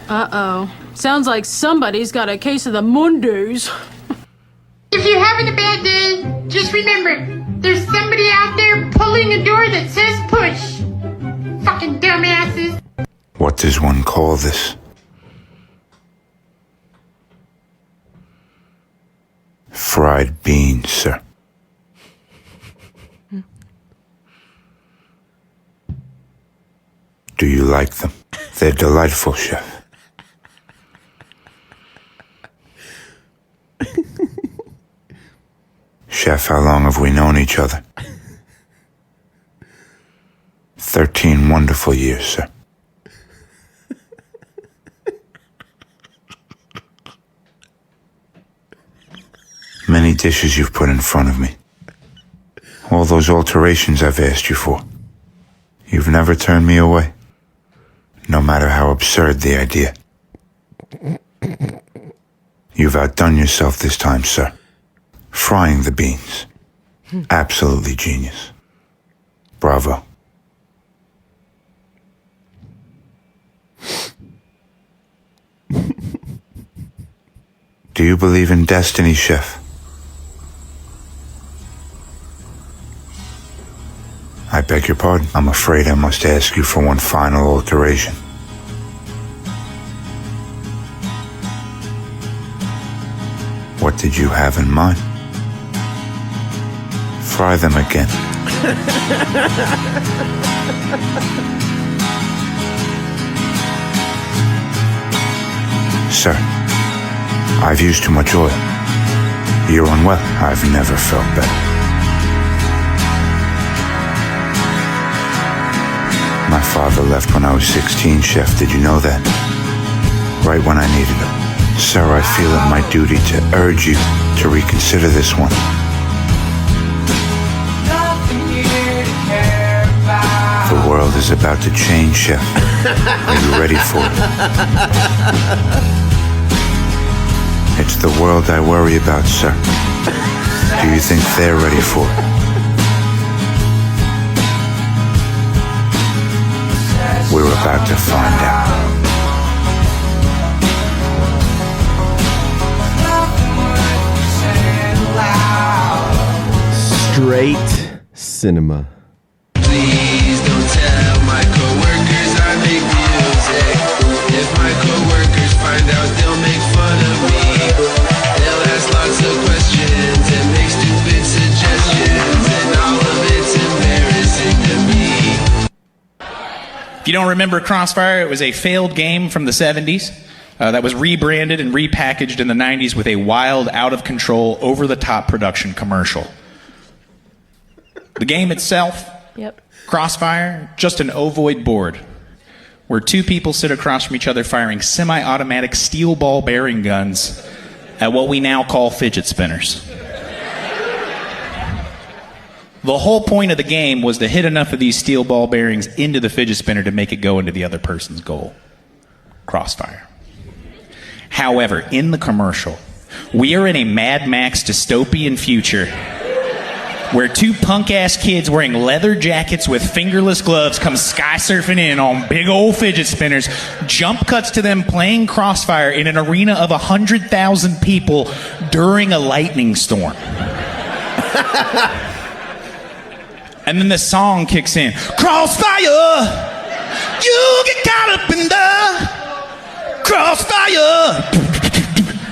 Uh-oh. Sounds like somebody's got a case of the Mondays. If you're having a bad day, just remember, there's somebody out there pulling a door that says push. Fucking dumbasses. What does one call this? Fried beans, sir. Do you like them? They're delightful, chef. Chef, how long have we known each other? 13 wonderful years, sir. Many dishes you've put in front of me. All those alterations I've asked you for. You've never turned me away, no matter how absurd the idea. You've outdone yourself this time, sir. Frying the beans. Absolutely genius. Bravo. Do you believe in destiny, chef? I beg your pardon. I'm afraid I must ask you for one final alteration. What did you have in mind? Fry them again. Sir, I've used too much oil. You're unwell. I've never felt better. My father left when I was 16, chef. Did you know that? Right when I needed him. Sir, I feel it my duty to urge you to reconsider this one. The world is about to change, chef. Are you ready for it? It's the world I worry about, sir. Do you think they're ready for it? We're about to find out. Straight cinema. Please don't tell my coworkers I make music. If my coworkers find out, they'll make fun of me. They'll ask lots of questions and make stupid suggestions, and all of it's embarrassing to me. If you don't remember Crossfire, it was a failed game from the 70s that was rebranded and repackaged in the 90s with a wild, out-of-control, over-the-top production commercial. The game itself, Crossfire, just an ovoid board where two people sit across from each other firing semi-automatic steel ball bearing guns at what we now call fidget spinners. The whole point of the game was to hit enough of these steel ball bearings into the fidget spinner to make it go into the other person's goal. Crossfire. However, in the commercial, we are in a Mad Max dystopian future where two punk-ass kids wearing leather jackets with fingerless gloves come sky surfing in on big old fidget spinners. Jump cuts to them playing Crossfire in an arena of 100,000 people during a lightning storm. And then the song kicks in. Crossfire, you get caught up in the crossfire.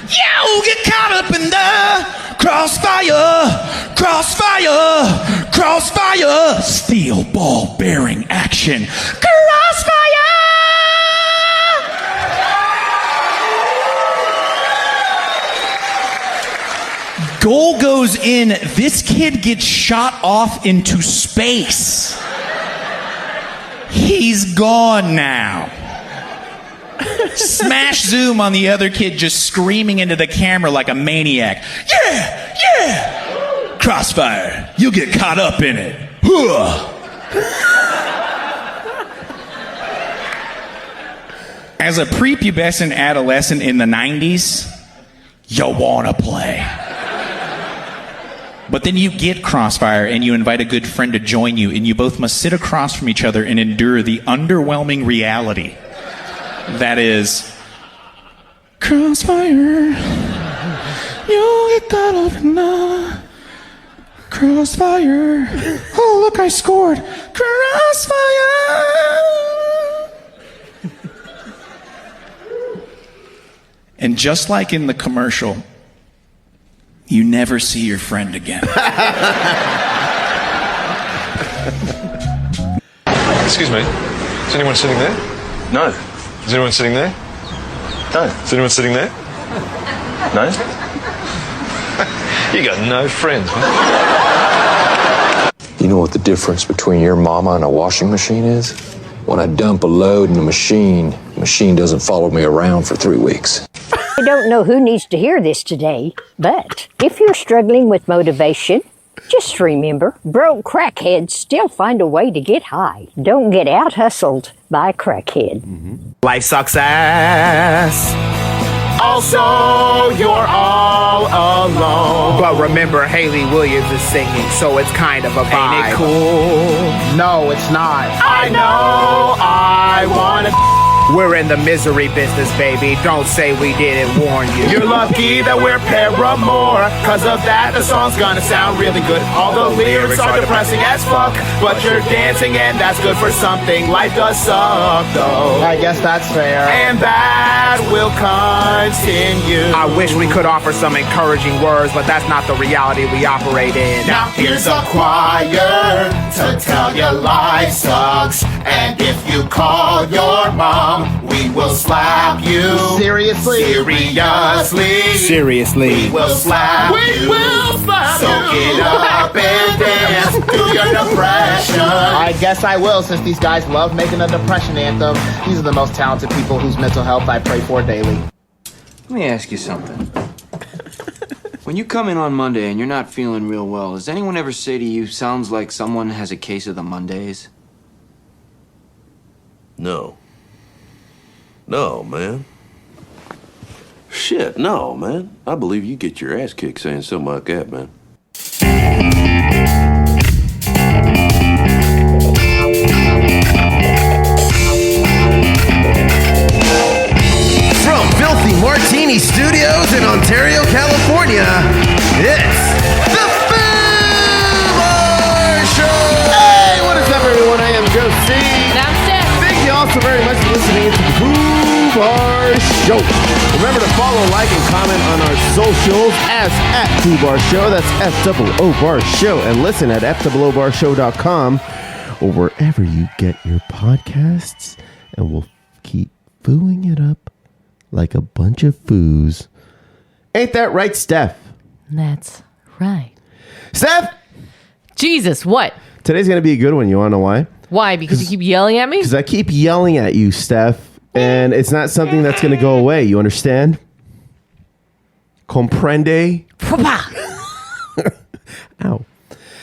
You get caught up in the crossfire, crossfire, crossfire, steel ball bearing action, crossfire! Goal goes in, this kid gets shot off into space. He's gone now. Smash zoom on the other kid just screaming into the camera like a maniac. Yeah, yeah! Crossfire, you get caught up in it. As a prepubescent adolescent in the 90s, you wanna play. But then you get Crossfire and you invite a good friend to join you, and you both must sit across from each other and endure the underwhelming reality that is Crossfire. You get caught up in the crossfire. Oh, look, I scored. Crossfire. And just like in the commercial, you never see your friend again. Excuse me. Is anyone sitting there? No. Is anyone sitting there? No. Is anyone sitting there? No? You got no friends, man. You know what the difference between your mama and a washing machine is? When I dump a load in the machine doesn't follow me around for 3 weeks. I don't know who needs to hear this today, but if you're struggling with motivation, just remember, broke crackheads still find a way to get high. Don't get out-hustled by a crackhead. Life sucks ass. Also, you're all alone. But remember, Haley Williams is singing, so it's kind of a vibe. Ain't it cool? No, it's not. I know I wanna. We're in the misery business, baby. Don't say we didn't warn you. You're lucky that we're Paramore. Cause of that, the song's gonna sound really good. All the lyrics are depressing as fuck, but you're dancing and that's good for something. Life does suck, though. I guess that's fair. And that will continue. I wish we could offer some encouraging words, but that's not the reality we operate in. Now here's a choir to tell you life sucks. And if you call your mom, we will slap you. Seriously? Seriously. We will slap you. So get up and dance to your depression. I guess I will, since these guys love making a depression anthem. These are the most talented people whose mental health I pray for daily. Let me ask you something. When you come in on Monday and you're not feeling real well, does anyone ever say to you, sounds like someone has a case of the Mondays? No. No, man. Shit, no, man. I believe you get your ass kicked saying something like that, man. From Filthy Martini Studios in Ontario, California, it's the Foos Show! Hey, what is up, everyone? I am Joe C. And I'm Steph. Thank you all so very much for listening to the Foos Show. Remember to follow, like, and comment on our socials as at Bar Show. That's FOO Bar Show. And listen at FOOBarshow.com or wherever you get your podcasts. And we'll keep fooing it up like a bunch of foos. Ain't that right, Steph? That's right. Steph! Jesus, what? Today's going to be a good one. You want to know why? Why? Because you keep yelling at me? Because I keep yelling at you, Steph. And it's not something that's going to go away. You understand? Comprende? Ow.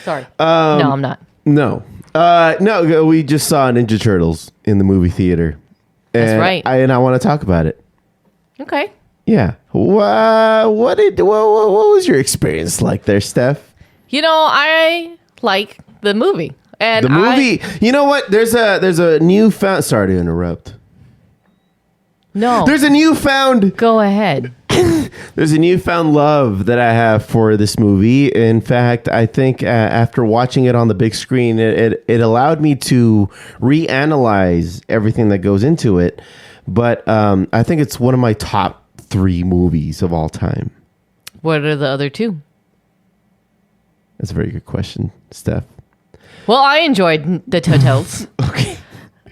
Sorry. No, I'm not. No. No, we just saw Ninja Turtles in the movie theater. That's right. I want to talk about it. Okay. Yeah. What was your experience like there, Steph? You know, I like the movie. And The movie. You know what? There's a newfound. Sorry to interrupt. No. There's a newfound. Go ahead. There's a newfound love that I have for this movie. In fact, I think after watching it on the big screen, it allowed me to reanalyze everything that goes into it. But I think it's one of my top 3 movies of all time. What are the other 2? That's a very good question, Steph. Well, I enjoyed the Turtles. Okay.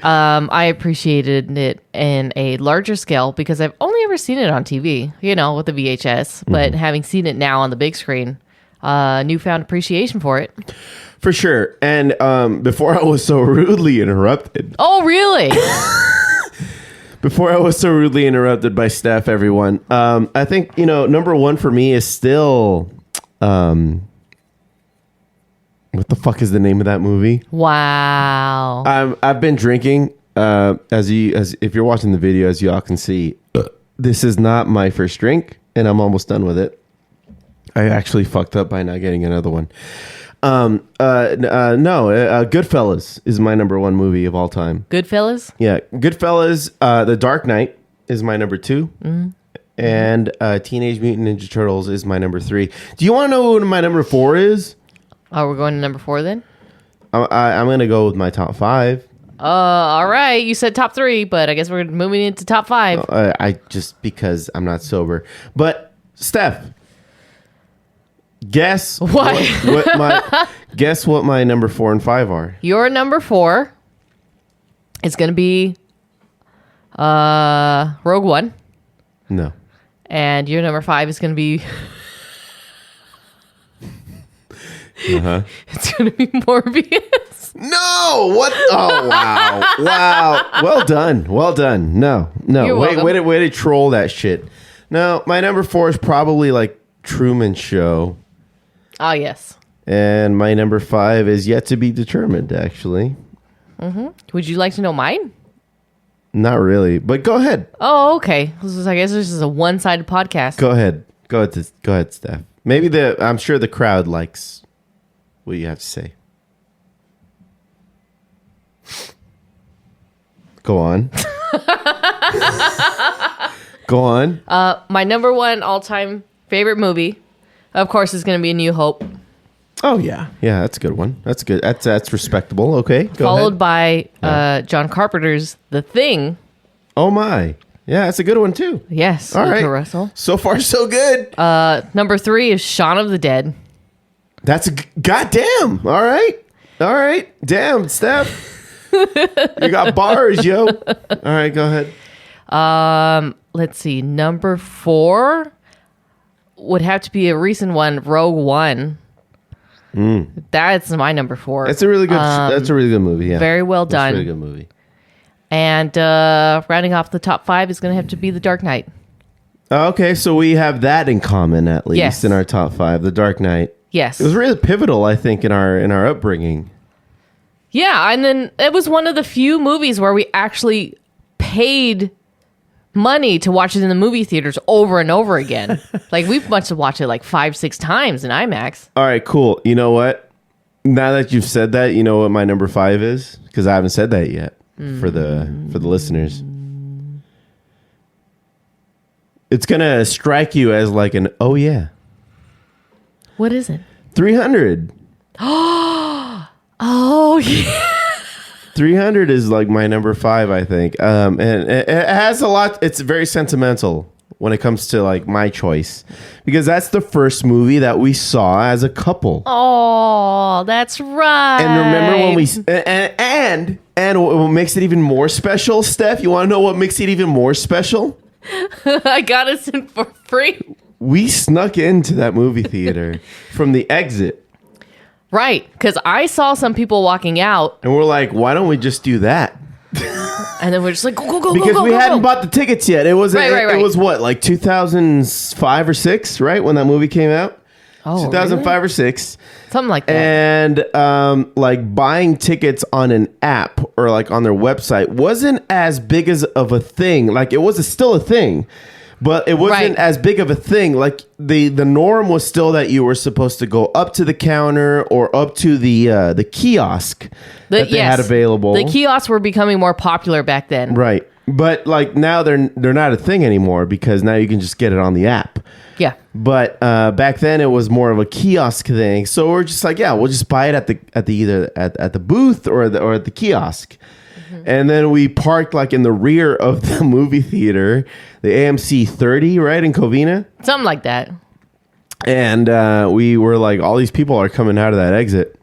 I appreciated it in a larger scale because I've only ever seen it on TV, you know, with the VHS. But having seen it now on the big screen, newfound appreciation for it. For sure. And before I was so rudely interrupted. Oh, really? Before I was so rudely interrupted by Steph, everyone, I think, you know, number 1 for me is still... what the fuck is the name of that movie? Wow. I've been drinking. As if you're watching the video, as you all can see, this is not my first drink, and I'm almost done with it. I actually fucked up by not getting another one. Goodfellas is my number 1 movie of all time. Goodfellas? Yeah, Goodfellas. The Dark Knight is my number 2. and Teenage Mutant Ninja Turtles is my number 3. Do you want to know what my number 4 is? Oh, we're going to number 4 then? I'm going to go with my top 5. All right. You said top 3, but I guess we're moving into top 5. I just because I'm not sober. But Steph, guess guess what my number 4 and 5 are. Your number 4 is going to be Rogue One. No. And your number 5 is going to be... It's going to be Morbius. No! What? Oh, wow. Wow. Well done. No. You're welcome. Way to troll that shit. No, my number 4 is probably like Truman Show. Oh, yes. And my number 5 is yet to be determined, actually. Mm-hmm. Would you like to know mine? Not really, but go ahead. Oh, okay. I guess this is a one-sided podcast. Go ahead. Go ahead, Steph. Maybe I'm sure the crowd likes what you have to say. Go on. Go on. My number 1 all-time favorite movie, of course, is going to be A New Hope. Oh, yeah. Yeah, that's a good one. That's good. That's respectable. Okay, go Followed ahead. by John Carpenter's The Thing. Oh, my. Yeah, that's a good one, too. Yes. All right. Russell. So far, so good. Number 3 is Shaun of the Dead. That's a goddamn. All right. Damn, Steph. You got bars, yo. All right, go ahead. Let's see. Number 4 would have to be a recent one, Rogue One. That's my number 4. That's a really good. That's a really good movie. Yeah, very well done. That's a really good movie. And rounding off the top 5 is going to have to be The Dark Knight. Okay, so we have that in common at least Yes. in our top 5. The Dark Knight. Yes. It was really pivotal, I think, in our upbringing. Yeah, and then it was one of the few movies where we actually paid money to watch it in the movie theaters over and over again. Like, we must have watched it like 5-6 times in IMAX. All right, cool. You know what? Now that you've said that, you know what my number 5 is? Because I haven't said that yet for the listeners. It's gonna strike you as like an oh yeah. What is it? 300. Oh yeah. 300 is like my number 5, I think. And it has a lot. It's very sentimental when it comes to like my choice, because that's the first movie that we saw as a couple. Oh, that's right. And remember when we and what makes it even more special, Steph? You want to know what makes it even more special? I got us in for free. We snuck into that movie theater from the exit. Right, because I saw some people walking out. And we're like, why don't we just do that? And then we're just like, go, because we hadn't bought the tickets yet. It was right. It was what, like 2005 or 6, right? When that movie came out? Oh, 2005 really? or 6. Something like that. And like buying tickets on an app or like on their website wasn't as big of a thing. Like it was still a thing, but it wasn't as big of a thing. Like the norm was still that you were supposed to go up to the counter or up to the kiosk that they had available. The kiosks were becoming more popular back then. Right. But like now they're not a thing anymore because now you can just get it on the app. Yeah. But back then it was more of a kiosk thing. So we're just like, yeah, we'll just buy it at the either at the booth or at the kiosk. Mm-hmm. And then we parked like in the rear of the movie theater, the AMC 30, right, in Covina. Something like that. And we were like, all these people are coming out of that exit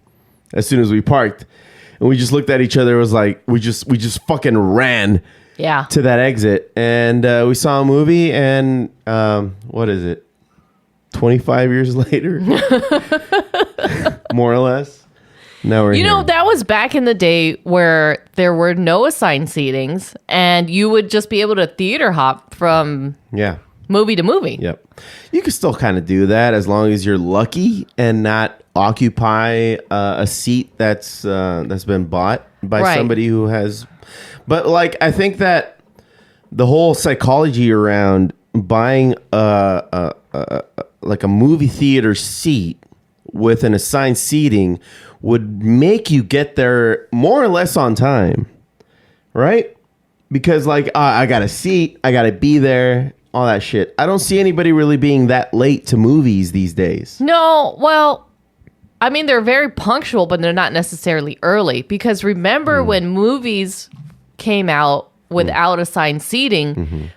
as soon as we parked. And we just looked at each other. It was like we just fucking ran to that exit. And we saw a movie and what is it? 25 years later, more or less. Now we're here. That was back in the day where there were no assigned seatings and you would just be able to theater hop from movie to movie. Yep. You can still kind of do that as long as you're lucky and not occupy a seat that's been bought by somebody who has. But like, I think that the whole psychology around buying like a movie theater seat with an assigned seating would make you get there more or less on time, right? Because like I got a seat, I got to be there, all that shit. I don't see anybody really being that late to movies these days. No, well, I mean, they're very punctual, but they're not necessarily early. Because remember when movies came out without assigned seating,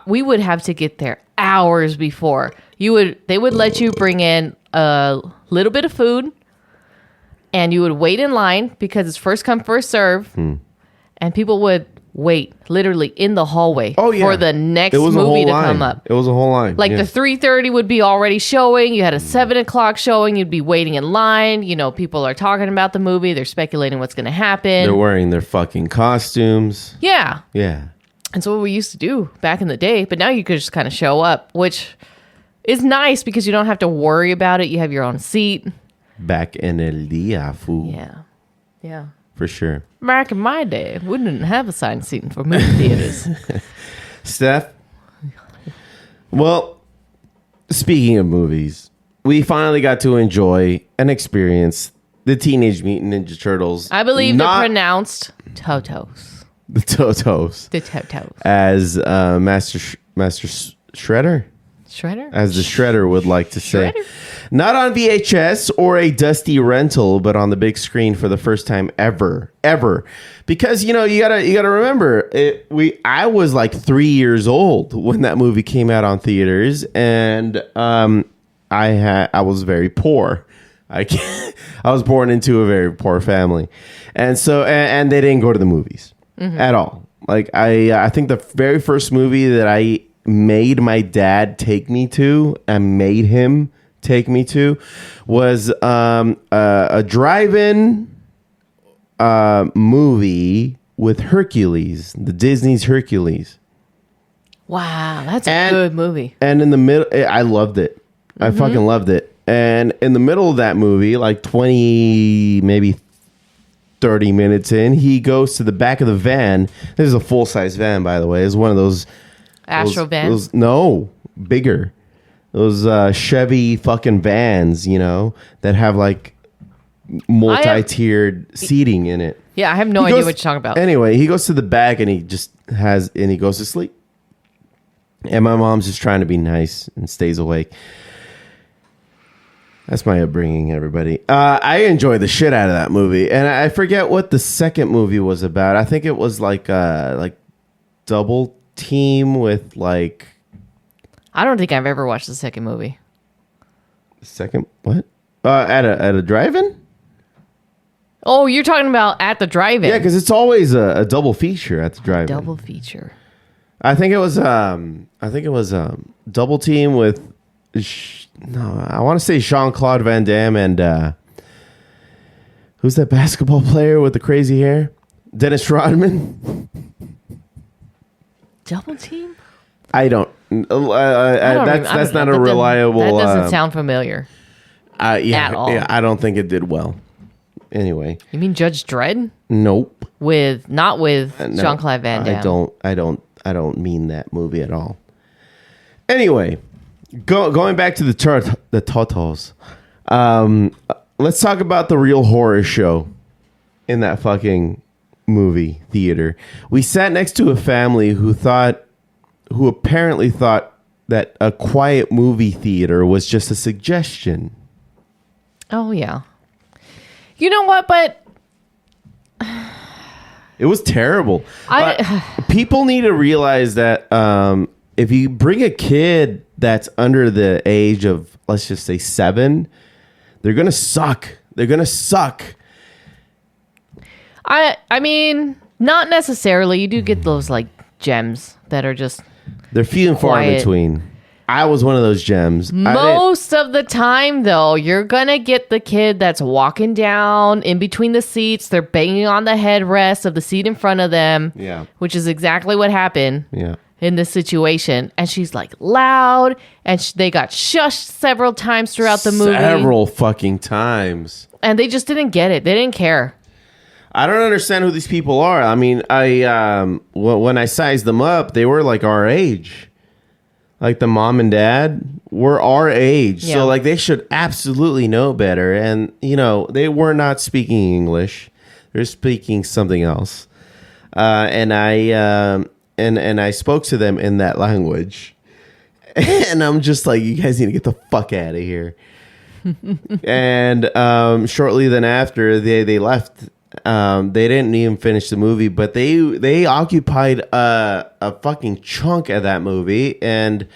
we would have to get there hours before. They would let you bring in a little bit of food, and you would wait in line because it's first come, first serve, and people would wait literally in the hallway for the next movie to come up. It was a whole line. Like the 3:30 would be already showing. You had a 7 o'clock showing. You'd be waiting in line. You know, people are talking about the movie. They're speculating what's going to happen. They're wearing their fucking costumes. Yeah. Yeah. And so what we used to do back in the day. But now you could just kind of show up, which is nice because you don't have to worry about it. You have your own seat. Back in el día, fool. Yeah. Yeah. For sure. Back in my day, we didn't have assigned seating for movie theaters. Steph? Well, speaking of movies, we finally got to enjoy and experience the Teenage Mutant Ninja Turtles. I believe they're pronounced Totos. The Totos. The Totos. As Master Shredder? Shredder? As the Shredder would like to say. Shredder? Not on VHS or a dusty rental, but on the big screen for the first time ever. Because, you know, you gotta remember, I was like 3 years old when that movie came out on theaters, and I was very poor. I was born into a very poor family, and so and they didn't go to the movies at all. Like I think the very first movie that I made my dad take me to and made him take me to was a drive-in movie with Hercules, the Disney's Hercules. Wow, that's a good movie. And in the middle, I loved it. I fucking loved it. And in the middle of that movie, like 20, maybe 30 minutes in, he goes to the back of the van. This is a full-size van, by the way. It's one of those Astro vans? No, bigger. Those Chevy fucking vans, you know, that have like multi-tiered seating in it. Yeah, I have no idea what you're talking about. Anyway, he goes to the back and he goes to sleep. And my mom's just trying to be nice and stays awake. That's my upbringing, everybody. I enjoy the shit out of that movie. And I forget what the second movie was about. I think it was like Double Team with like... I don't think I've ever watched the second movie. Second what? At a drive-in? Oh, you're talking about at the drive-in. Yeah, because it's always a double feature at the drive-in. Double feature. I think it was Double Team with I want to say Jean-Claude Van Damme and who's that basketball player with the crazy hair? Dennis Rodman. Double Team? I don't. That's not a reliable. That doesn't sound familiar. Yeah, at all. Yeah, I don't think it did well. Anyway, you mean Judge Dredd? Nope. Not with No, Jean-Claude Van Damme. I don't mean that movie at all. Anyway, going back to the Turtles. Let's talk about the real horror show in that fucking movie theater. We sat next to a family who apparently thought that a quiet movie theater was just a suggestion. Oh, yeah. You know what? But it was terrible. People need to realize that if you bring a kid that's under the age of, let's just say 7, they're going to suck. They're going to suck. I mean, not necessarily. You do get those like gems that are just... They're few and far in between. I was one of those gems. Most of the time, though, you're going to get the kid that's walking down in between the seats. They're banging on the headrest of the seat in front of them. Yeah. Which is exactly what happened in this situation. And she's like loud. And they got shushed several times throughout the movie. Several fucking times. And they just didn't get it. They didn't care. I don't understand who these people are. I mean, when I sized them up, they were like our age. Like the mom and dad were our age. Yeah. So like they should absolutely know better. And, you know, they were not speaking English. They're speaking something else. And I spoke to them in that language. And I'm just like, you guys need to get the fuck out of here. And shortly then after, they left. They didn't even finish the movie, but they occupied a fucking chunk of that movie. And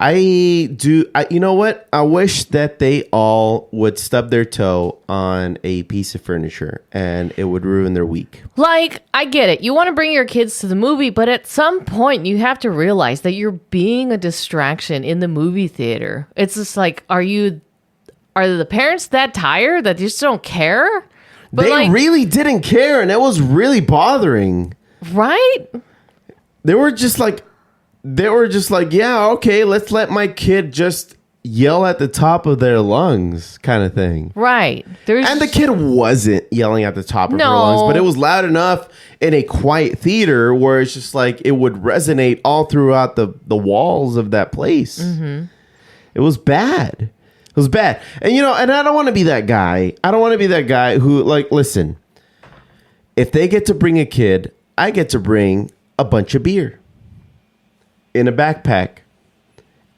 you know what? I wish that they all would stub their toe on a piece of furniture and it would ruin their week. Like, I get it. You want to bring your kids to the movie, but at some point you have to realize that you're being a distraction in the movie theater. It's just like, are the parents that tired that just don't care? But they really didn't care, and it was really bothering. Right? They were just like, yeah, okay, let's let my kid just yell at the top of their lungs kind of thing. Right. And the kid wasn't yelling at the top of her lungs, but it was loud enough in a quiet theater where it's just like it would resonate all throughout the walls of that place. Mm-hmm. It was bad. It was bad. And, and I don't want to be that guy. I don't want to be that guy who, like, listen, if they get to bring a kid, I get to bring a bunch of beer in a backpack.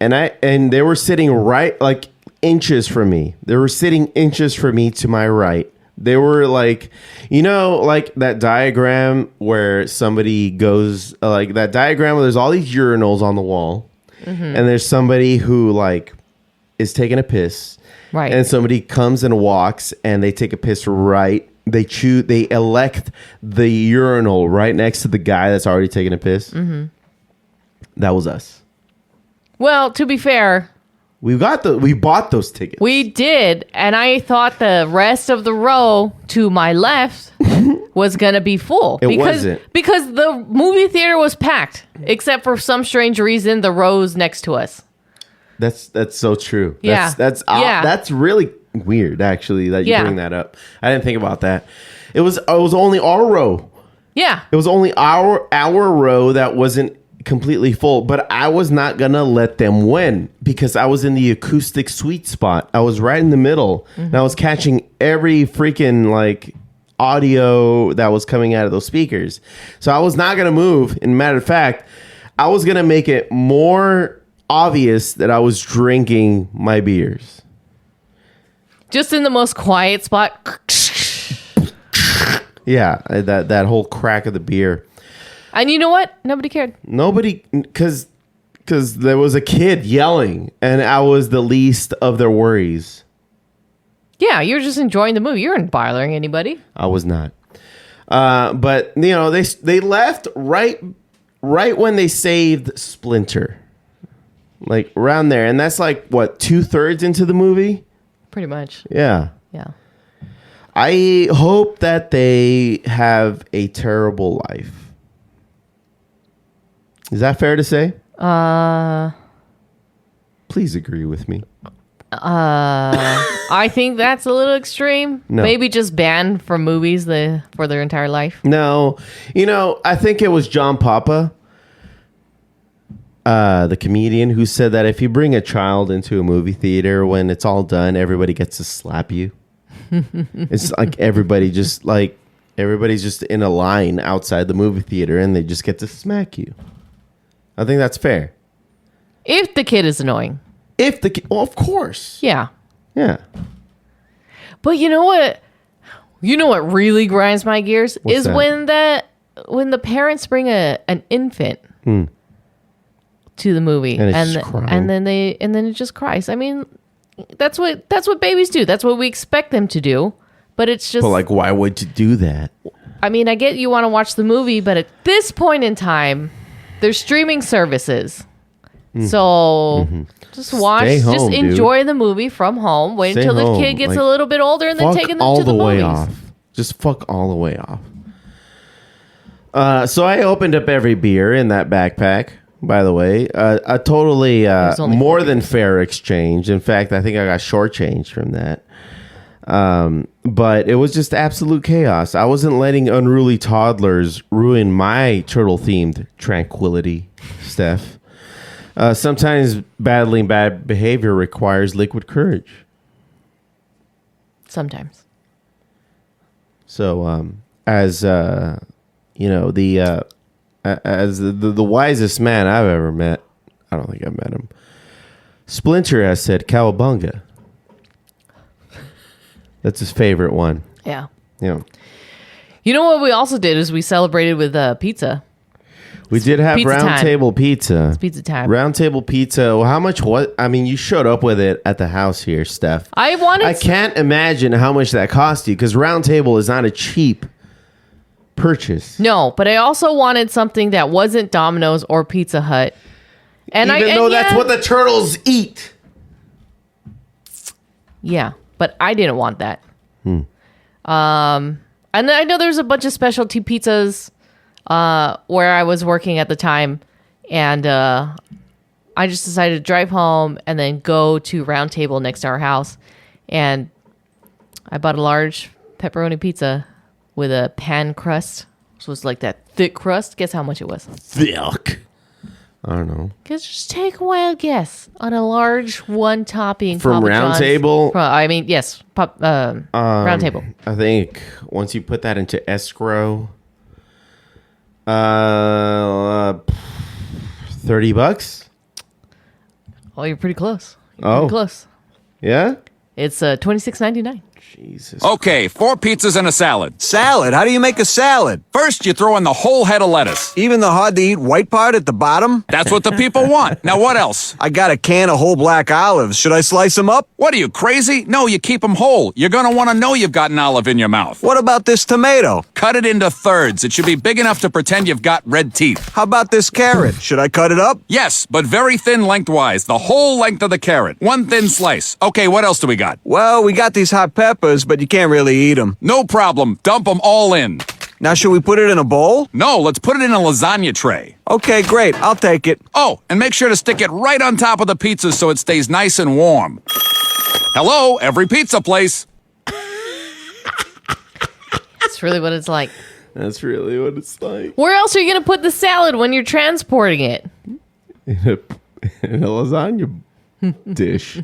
And they were sitting right, like, inches from me. They were sitting inches from me to my right. They were like, like that diagram where somebody goes, like that diagram where there's all these urinals on the wall. Mm-hmm. And there's somebody who, like, is taking a piss, right? And somebody comes and walks, and they take a piss right. They elect the urinal right next to the guy that's already taking a piss. Mm-hmm. That was us. Well, to be fair, we bought those tickets. We did, and I thought the rest of the row to my left was gonna be full. It wasn't, because the movie theater was packed, except for some strange reason the rows next to us. That's so true. Yeah. That's really weird, actually, that you bring that up. I didn't think about that. It was only our row. Yeah. It was only our row that wasn't completely full, but I was not gonna let them win because I was in the acoustic sweet spot. I was right in the middle, and I was catching every freaking like audio that was coming out of those speakers. So I was not gonna move. And matter of fact, I was gonna make it more obvious that I was drinking my beers. Just in the most quiet spot. Yeah, that whole crack of the beer. And you know what? Nobody cared. Nobody, because there was a kid yelling, and I was the least of their worries. Yeah, you're just enjoying the movie. You weren't bothering anybody. I was not. But they left right when they saved Splinter. Like around there, and that's like what 2/3 into the movie. Pretty much. Yeah. Yeah. I hope that they have a terrible life. Is that fair to say? Please agree with me. I think that's a little extreme. No. Maybe just banned from movies for their entire life. No. I think it was John Papa, the comedian, who said that if you bring a child into a movie theater, when it's all done, everybody gets to slap you. It's like everybody's just in a line outside the movie theater, and they just get to smack you. I think that's fair. If the kid is annoying. Well, of course. Yeah. Yeah. But you know what? You know what really grinds my gears? What's is that? when the parents bring an infant to the movie, and then it just cries. I mean, that's what babies do. That's what we expect them to do. But it's just. But like, why would you do that? I mean, I get you want to watch the movie, but at this point in time, there's streaming services. So just watch, Stay home, just enjoy the movie from home. Wait until the kid gets a little bit older, and then taking them to the movies. Off. Just fuck all the way off. So I opened up every beer in that backpack. By the way, a totally more than fair exchange. In fact, I think I got shortchanged from that. But it was just absolute chaos. I wasn't letting unruly toddlers ruin my turtle-themed tranquility, Steph. Sometimes battling bad behavior requires liquid courage. Sometimes. So, as the wisest man I've ever met, I don't think I've met him. Splinter has said cowabunga. That's his favorite one. Yeah. Yeah. You know what we also did is we celebrated with pizza. We did have pizza round time. table pizza. It's pizza time. Round table pizza. Well, how much was? I mean, you showed up with it at the house here, Steph. I can't imagine how much that cost you because round table is not a cheap purchase. No, but I also wanted something that wasn't Domino's or Pizza Hut. And Even though that's what the turtles eat. Yeah, but I didn't want that. And I know there's a bunch of specialty pizzas where I was working at the time, and I just decided to drive home and then go to Round Table next to our house, and I bought a large pepperoni pizza with a pan crust. So it's like that thick crust. Guess how much it was? Thick. I don't know. Just take a wild guess on a large one topping From Papa Round John's. Table? Yes, Round Table. I think once you put that into escrow, $30. Oh, you're pretty close. Pretty close. Yeah? It's $26.99. Jesus. Okay, 4 pizzas and a salad. Salad? How do you make a salad? First, you throw in the whole head of lettuce. Even the hard-to-eat white part at the bottom? That's what the people want. Now, what else? I got a can of whole black olives. Should I slice them up? What are you, crazy? No, you keep them whole. You're going to want to know you've got an olive in your mouth. What about this tomato? Cut it into thirds. It should be big enough to pretend you've got red teeth. How about this carrot? Should I cut it up? Yes, but very thin lengthwise. The whole length of the carrot. One thin slice. Okay, what else do we got? Well, we got these hot peppers, but you can't really eat them. No problem. Dump them all in. Now, should we put it in a bowl? No, let's put it in a lasagna tray. Okay, great. I'll take it. Oh, and make sure to stick it right on top of the pizza so it stays nice and warm. Hello, every pizza place. That's really what it's like. That's really what it's like. Where else are you going to put the salad when you're transporting it? In a lasagna dish.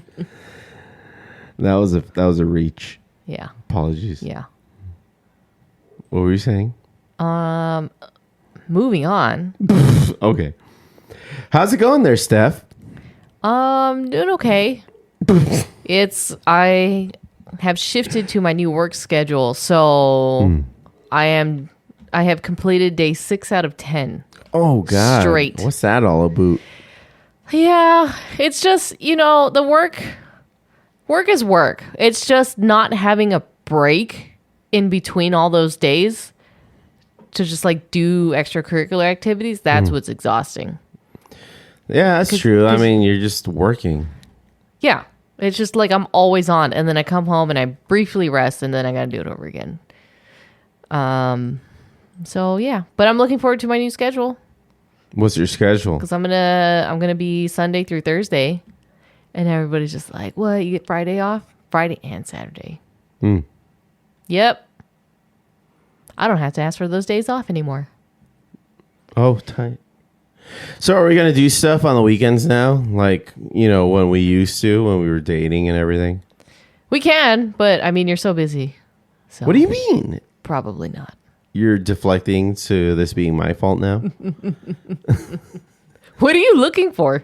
That was a reach. Yeah. Apologies. Yeah. What were you saying? Moving on. Okay. How's it going there, Steph? Doing okay. I have shifted to my new work schedule, so I have completed day 6 out of 10. Oh God. Straight. What's that all about? Yeah, it's just, the work is work. It's just not having a break in between all those days to just like do extracurricular activities. That's what's exhausting. Yeah, that's true. I mean, you're just working. Yeah. It's just like I'm always on, and then I come home and I briefly rest, and then I got to do it over again. So yeah, but I'm looking forward to my new schedule. What's your schedule? Because I'm gonna be Sunday through Thursday, and everybody's just like, "What? You get Friday off? Friday and Saturday?" Yep. I don't have to ask for those days off anymore. Oh, tight. So are we going to do stuff on the weekends now? Like, when we used to, when we were dating and everything? We can, but I mean, you're so busy. So what do you mean? Probably not. You're deflecting to this being my fault now? What are you looking for?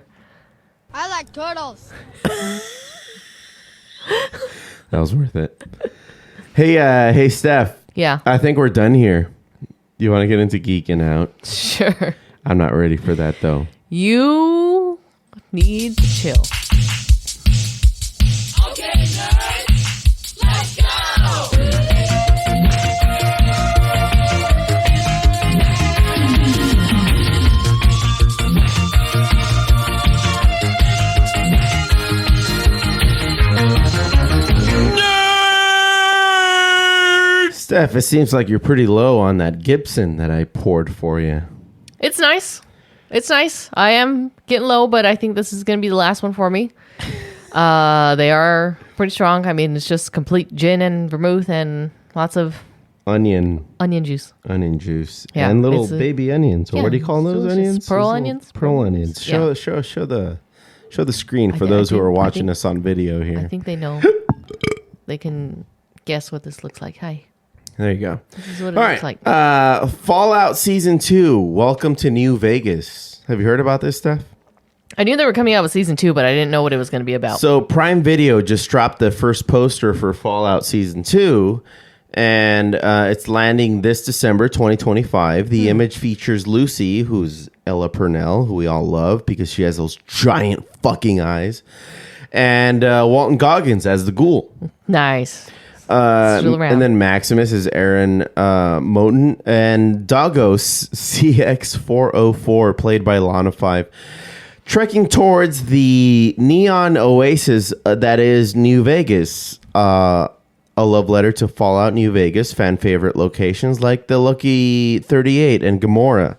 I like turtles. That was worth it. Hey, Steph. Yeah. I think we're done here. You want to get into Geeking Out? Sure. I'm not ready for that, though. You need to chill. Okay, nerds, let's go! Steph, it seems like you're pretty low on that Gibson that I poured for you. It's nice. It's nice. I am getting low, but I think this is going to be the last one for me. They are pretty strong. I mean, it's just complete gin and vermouth and lots of onion juice. Onion juice. Yeah, and little baby onions. Or what do you call those onions? Pearl onions? Pearl onions. Show the screen for those who are watching us on video here. I think they know. They can guess what this looks like. Hi. There you go. This is what it All looks right. like. Fallout Season 2. Welcome to New Vegas. Have you heard about this stuff? I knew they were coming out with season 2, but I didn't know what it was going to be about. So Prime Video just dropped the first poster for Fallout Season 2, and it's landing this December 2025. The image features Lucy, who's Ella Purnell, who we all love because she has those giant fucking eyes, and Walton Goggins as the ghoul. Nice. And then Maximus is Aaron Moten, and Dagos CX404, played by Lana 5. Trekking towards the neon oasis that is New Vegas. A love letter to Fallout New Vegas, fan favorite locations like the Lucky 38 and Gamora.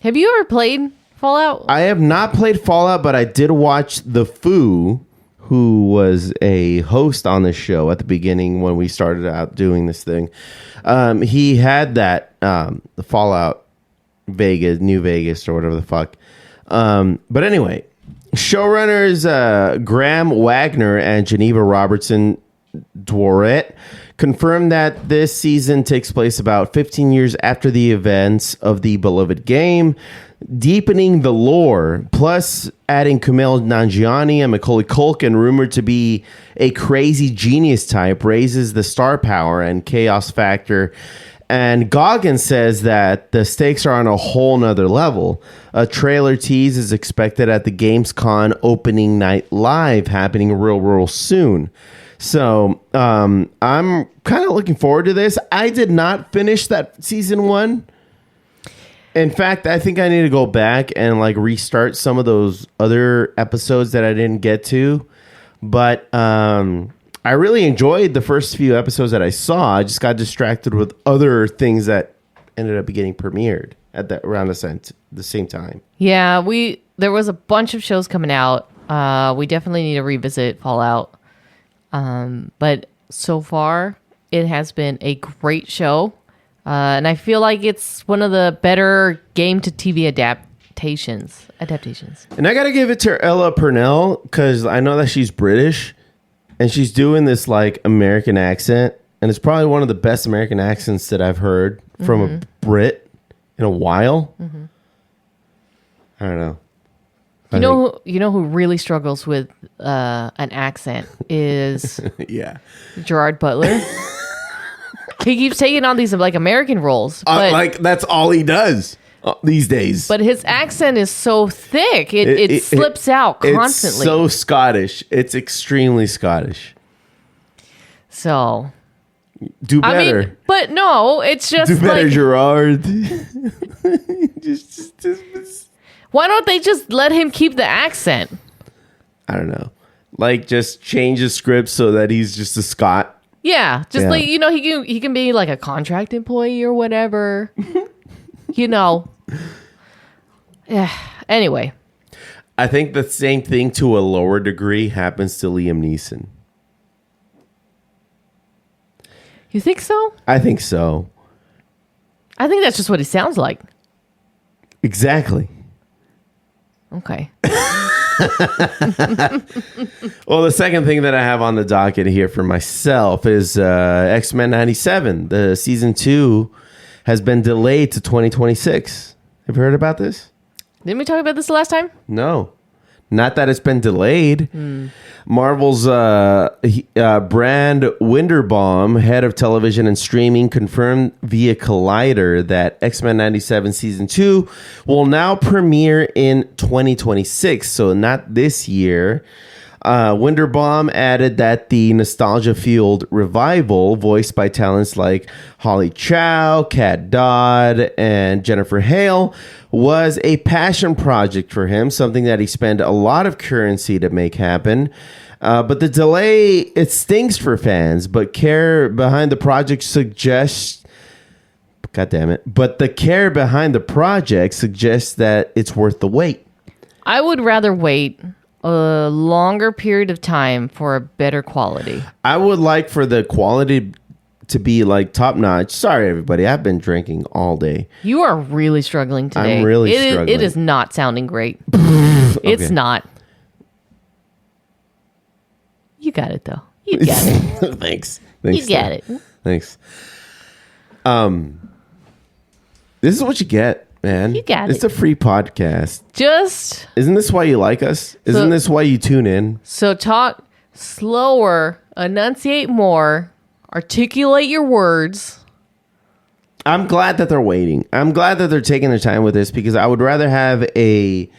Have you ever played Fallout? I have not played Fallout, but I did watch the Foo, who was a host on this show at the beginning when we started out doing this thing. He had that the Fallout Vegas, New Vegas, or whatever the fuck. But anyway, showrunners Graham Wagner and Geneva Robertson Dworet confirmed that this season takes place about 15 years after the events of the beloved game, deepening the lore, plus adding Kumail Nanjiani and Macaulay Culkin, rumored to be a crazy genius type, raises the star power and chaos factor. And Goggins says that the stakes are on a whole nother level. A trailer tease is expected at the Gamescom opening night live, happening real soon. So I'm kind of looking forward to this. I did not finish that season 1. In fact, I think I need to go back and like restart some of those other episodes that I didn't get to. But I really enjoyed the first few episodes that I saw. I just got distracted with other things that ended up getting premiered at that around the same time. Yeah, there was a bunch of shows coming out. We definitely need to revisit Fallout. But so far, it has been a great show. And I feel like it's one of the better game to TV adaptations. And I got to give it to Ella Purnell because I know that she's British and she's doing this like American accent. And it's probably one of the best American accents that I've heard from a Brit in a while. Mm-hmm. I don't know. You know who really struggles with an accent is Gerard Butler. He keeps taking on these like American roles, but like that's all he does these days. But his accent is so thick; it slips out constantly. It's so Scottish. It's extremely Scottish. So do better. I mean, but no, it's just do better, like, Gerard. Why don't they just let him keep the accent? I don't know. Like, just change the script so that he's just a Scot. Yeah, just like, you know, he can be like a contract employee or whatever. You know. Yeah. Anyway. I think the same thing to a lower degree happens to Liam Neeson. You think so? I think so. I think that's just what he sounds like. Exactly. Okay. Well, the second thing that I have on the docket here for myself is X-Men 97. The season 2 has been delayed to 2026. Have you heard about this? Didn't we talk about this the last time? No. Not that it's been delayed. Marvel's Brand Winderbaum, head of television and streaming, confirmed via Collider that X-Men 97 Season 2 will now premiere in 2026, so not this year. Winderbaum added that the nostalgia-fueled revival, voiced by talents like Holly Chow, Kat Dodd, and Jennifer Hale, was a passion project for him, something that he spent a lot of currency to make happen. But the delay, it stings for fans, but care behind the project suggests... God damn it. But the care behind the project suggests that it's worth the wait. I would rather wait a longer period of time for a better quality. I would like for the quality to be like top notch. Sorry, everybody. I've been drinking all day. You are really struggling today. I'm really struggling. It is not sounding great. It's Okay. not. You got it though. You got it. Thanks. You got it. Thanks. This is what you get, man. You got It's it. a free podcast. Isn't this why you like us? Isn't this why you tune in? So talk slower, enunciate more, articulate your words. I'm glad that they're waiting. I'm glad that they're taking their time with this because I would rather have a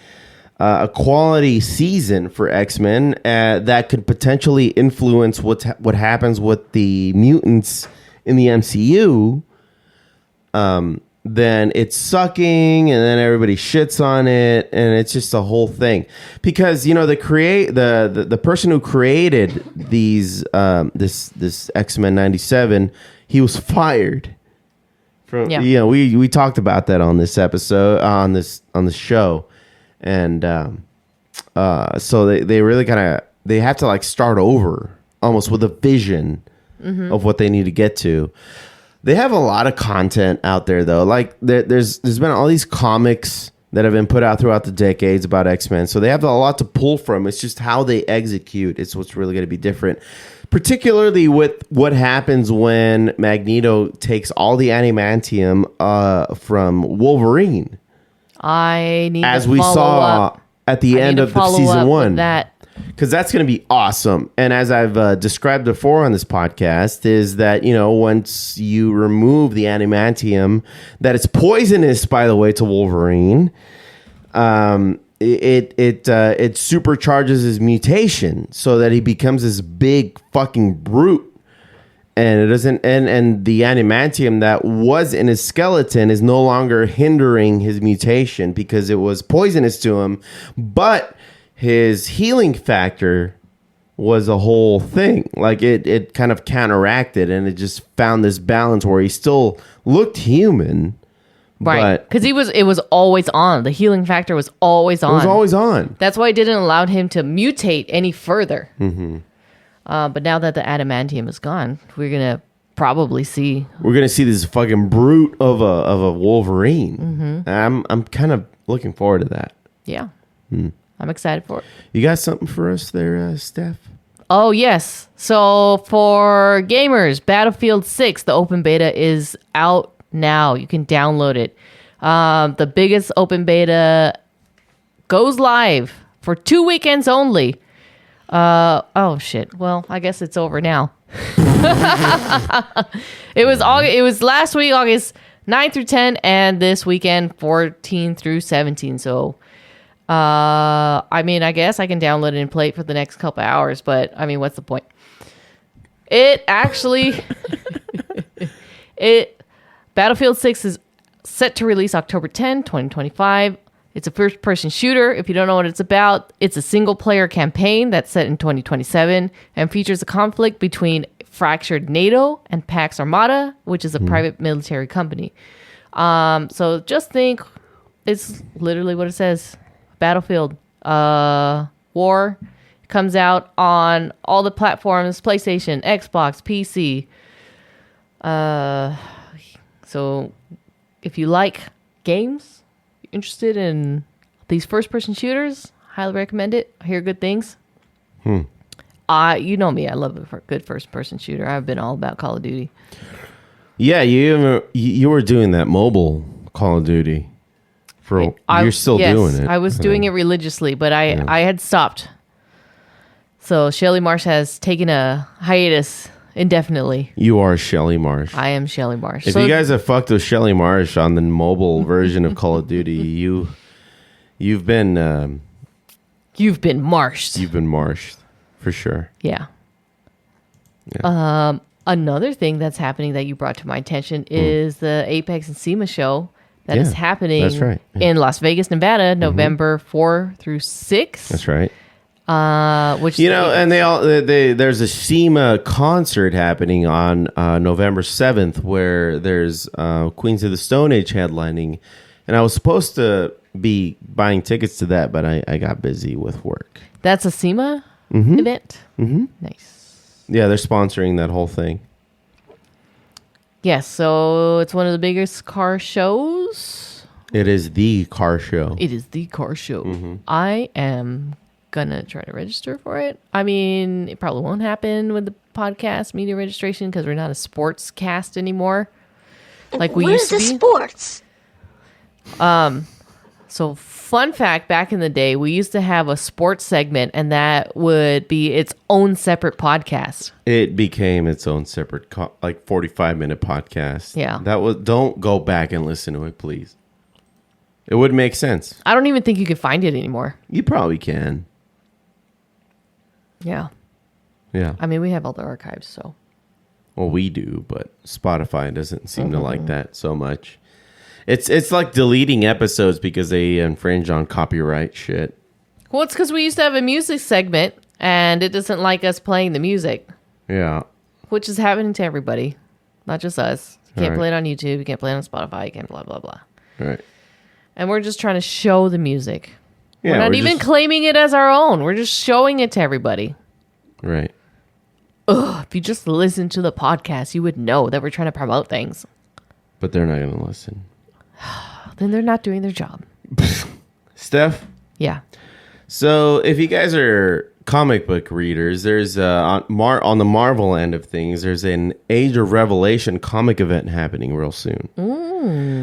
quality season for X-Men that could potentially influence what happens with the mutants in the MCU. Then it's sucking, and then everybody shits on it, and it's just a whole thing. Because the person who created these this X-Men 97, he was fired. We talked about that on this episode on the show, and so they really they have to like start over almost with a vision of what they need to get to. They have a lot of content out there though. Like there's been all these comics that have been put out throughout the decades about X-Men, so they have a lot to pull from. It's just how they execute. It's what's really going to be different. Particularly with what happens when Magneto takes all the adamantium from Wolverine. I need as to we follow saw up. at the end of the season 1. That because that's going to be awesome. And as I've described before on this podcast, is that once you remove the adamantium, that it's poisonous, by the way, to Wolverine. It supercharges his mutation so that he becomes this big fucking brute, and it doesn't. And the adamantium that was in his skeleton is no longer hindering his mutation because it was poisonous to him, but his healing factor was a whole thing. Like it kind of counteracted, and it just found this balance where he still looked human. Right, because it was always on. The healing factor was always on. It was always on. That's why it didn't allow him to mutate any further. Mm-hmm. But now that the adamantium is gone, we're gonna probably see. We're gonna see this fucking brute of a Wolverine. Mm-hmm. I'm kind of looking forward to that. Yeah, I'm excited for it. You got something for us there, Steph? Oh yes. So for gamers, Battlefield 6, the open beta is out now. You can download it. The biggest open beta goes live for 2 weekends only. Oh shit. Well, I guess it's over now. It was last week, August 9 through 10, and this weekend 14 through 17. So I mean, I guess I can download it and play it for the next couple hours, but I mean, what's the point? It actually Battlefield 6 is set to release October 10, 2025. It's a first-person shooter. If you don't know what it's about, it's a single-player campaign that's set in 2027 and features a conflict between fractured NATO and Pax Armada, which is a private military company. So just think, it's literally what it says. Battlefield. War comes out on all the platforms, PlayStation, Xbox, PC. So if you like games, you're interested in these first-person shooters, highly recommend it. I hear good things. You know me. I love a good first-person shooter. I've been all about Call of Duty. Yeah, you were doing that mobile Call of Duty. You're still doing it. I was doing it religiously, but I had stopped. So Shelly Marsh has taken a hiatus indefinitely. You are Shelly Marsh. I am Shelly Marsh. If you guys have fucked with Shelly Marsh on the mobile version of Call of Duty, you've been marshed. You've been marshed for sure. Yeah. Another thing that's happening that you brought to my attention is the Apex and SEMA show that is happening in Las Vegas, Nevada, November 4 through 6. That's right. Which and there's a SEMA concert happening on November 7th where there's Queens of the Stone Age headlining, and I was supposed to be buying tickets to that, but I got busy with work. That's a SEMA event? Nice. Yeah, they're sponsoring that whole thing. Yes, so it's one of the biggest car shows. It is the car show. It is the car show. I am gonna try to register for it. I mean, it probably won't happen with the podcast media registration because we're not a sports cast anymore. Like we used to be. What is sports? So fun fact, back in the day, we used to have a sports segment, and that would be its own separate podcast. It became its own separate, 45-minute podcast. Yeah. Don't go back and listen to it, please. It would make sense. I don't even think you could find it anymore. You probably can. Yeah. Yeah. I mean, we have all the archives, so. Well, we do, but Spotify doesn't seem to like that so much. It's like deleting episodes because they infringe on copyright shit. Well, it's because we used to have a music segment, and it doesn't like us playing the music. Yeah. Which is happening to everybody, not just us. You can't Right. play it on YouTube. You can't play it on Spotify. You can't blah, blah, blah. Right. And we're just trying to show the music. Yeah, we're not we're even just- claiming it as our own. We're just showing it to everybody. Right. Ugh, if you just listen to the podcast, you would know that we're trying to promote things. But they're not going to listen. Then they're not doing their job. Steph? Yeah. So if you guys are comic book readers, there's on the Marvel end of things, there's an Age of Revelation comic event happening real soon.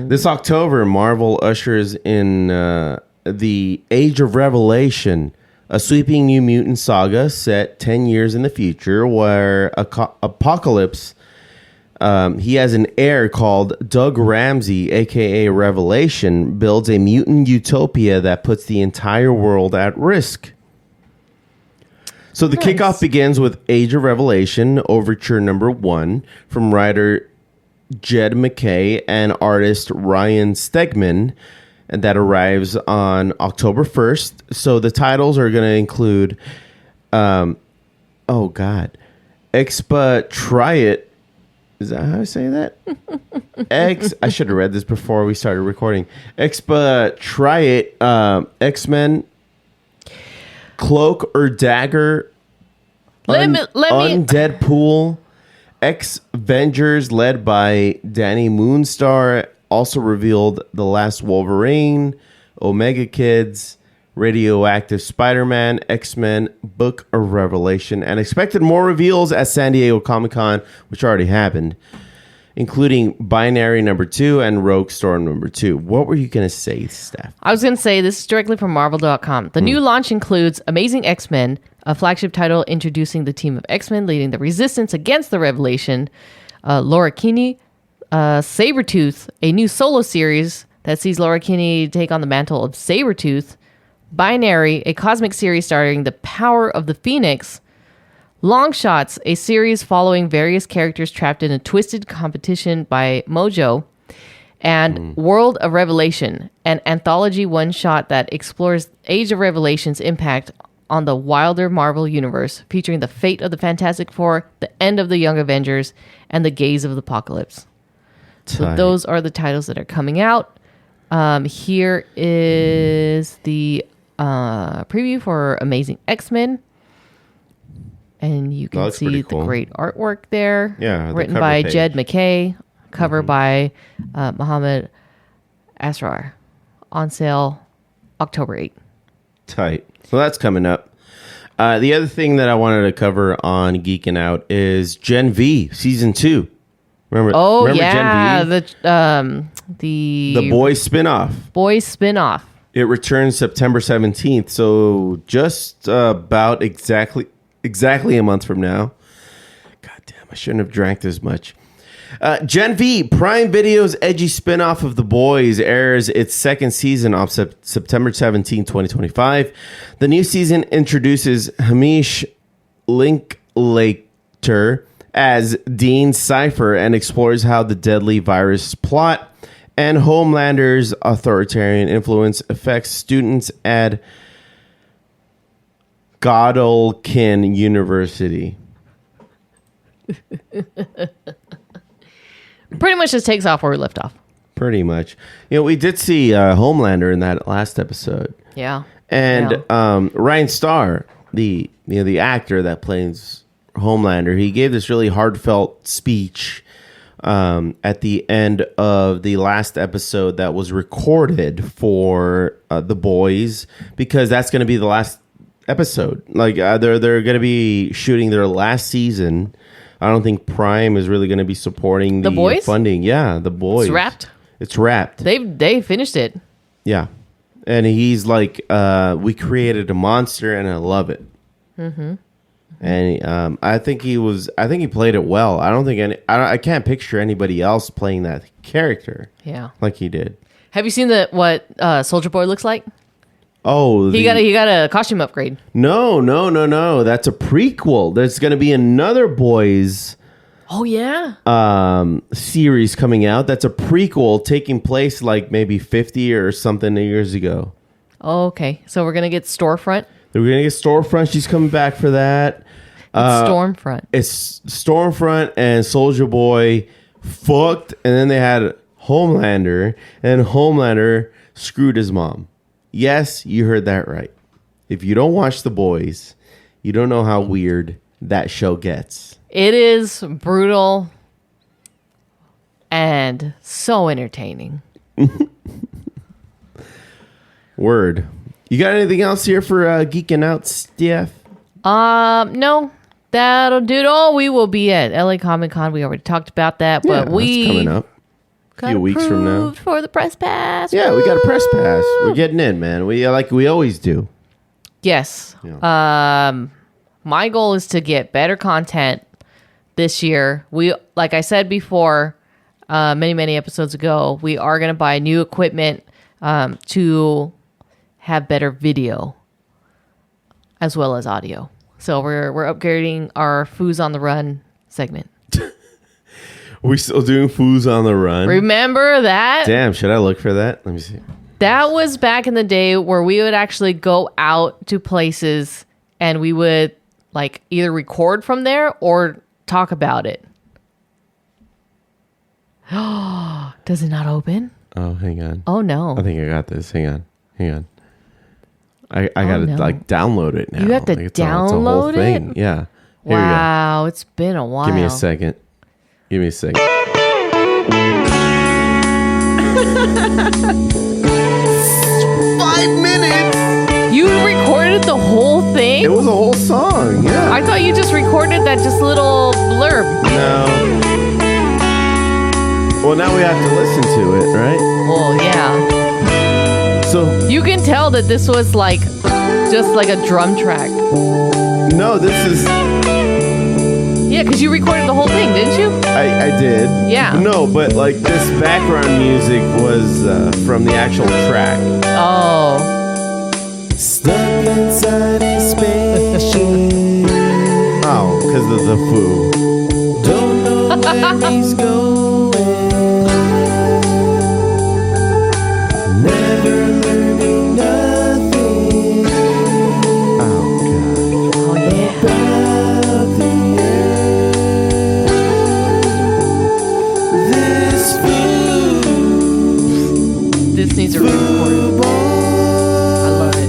This October, Marvel ushers in the Age of Revelation, a sweeping new mutant saga set 10 years in the future where Apocalypse, he has an heir called Doug Ramsey, aka Revelation, builds a mutant utopia that puts the entire world at risk. So the kickoff begins with Age of Revelation, Overture number 1, from writer Jed McKay and artist Ryan Stegman, and that arrives on October 1st. So the titles are going to include, Expatriate. Is that how I say that? I should have read this before we started recording. Expatriate, X-Men, Cloak or Dagger, Undead Pool, X-Vengers led by Danny Moonstar, also revealed The Last Wolverine, Omega Kids, Radioactive Spider-Man, X-Men, Book of Revelation, and expected more reveals at San Diego Comic-Con, which already happened, including Binary number 2 and Rogue Storm number 2. What were you going to say, Steph? I was going to say, this is directly from Marvel.com. The new launch includes Amazing X-Men, a flagship title introducing the team of X-Men leading the resistance against the Revelation, Laura Kinney, Sabretooth, a new solo series that sees Laura Kinney take on the mantle of Sabretooth, Binary, a cosmic series starring the power of the Phoenix, Long Shots, a series following various characters trapped in a twisted competition by Mojo, and World of Revelation, an anthology one-shot that explores Age of Revelation's impact on the wilder Marvel universe, featuring the fate of the Fantastic Four, the end of the Young Avengers, and the gaze of the Apocalypse. So those are the titles that are coming out. Here is the preview for Amazing X-Men. And you can see the great artwork there. Yeah, the written cover by page. Jed McKay, cover by Mohammed Asrar. On sale October 8th. Tight. So that's coming up. The other thing that I wanted to cover on Geeking Out is Gen V Season 2. Remember yeah, Gen V? The Boys spinoff. Boys spinoff. It returns September 17th, so just about exactly a month from now. God damn, I shouldn't have drank this much. Gen V, Prime Video's edgy spinoff of The Boys, airs its second season on September 17, 2025. The new season introduces Hamish Linklater as Dean Cypher and explores how the deadly virus plot and Homelander's authoritarian influence affects students at Godolkin University. Pretty much just takes off where we left off. Pretty much. You know, we did see Homelander in that last episode. Yeah. And Ryan Starr, the actor that plays Homelander, he gave this really heartfelt speech at the end of the last episode that was recorded for The Boys, because that's going to be the last episode. Like they're going to be shooting their last season. I don't think Prime is really going to be supporting the Boys? funding. Yeah, The Boys. It's wrapped? It's wrapped. They finished it. Yeah. And he's like, we created a monster, and I love it. Mm-hmm. And I think he played it well. I can't picture anybody else playing that character. Yeah. Like he did. Have you seen what Soldier Boy looks like? Oh, he got a costume upgrade. No. That's a prequel. There's going to be another Boys. Oh yeah. Series coming out. That's a prequel taking place like maybe 50 or something years ago. Oh, okay. So we're gonna get Storefront. We're gonna get Storefront. She's coming back for that. Stormfront. It's Stormfront and Soldier Boy fucked, and then they had Homelander, and Homelander screwed his mom. Yes, you heard that right. If you don't watch The Boys, you don't know how weird that show gets. It is brutal and so entertaining. Word. You got anything else here for Geeking Out, Steph? No. That'll do it all. We will be at LA Comic Con. We already talked about that, but that's coming up a few weeks from now. For the press pass. Yeah, we got a press pass. We're getting in, man. We always do. Yes. Yeah. My goal is to get better content this year. Like I said before, many episodes ago, we are going to buy new equipment to have better video as well as audio. So we're upgrading our Foos on the Run segment. We still doing Foos on the Run? Remember that? Damn, should I look for that? Let me see. That was back in the day where we would actually go out to places and we would like either record from there or talk about it. Does it not open? Oh, hang on. Oh no. I think I got this. Hang on. I gotta like download it now. You have to it's a whole download it? thing. Yeah. Here Wow, it's been a while. Give me a second. 5 minutes. You recorded the whole thing? It was a whole song. Yeah. I thought you just recorded that just little blurb. No. Well, now we have to listen to it, right? Well, yeah. So you can tell that this was like just like a drum track. No, this is. Yeah, because you recorded the whole thing, didn't you? I did. Yeah. No, but like this background music was from the actual track. Oh. Stuck inside a spaceship. Oh, because of the Foo. Don't know where he's going. Never learning nothing. Oh, God. Oh, yeah. About the earth. This This needs a re-recording. I love it.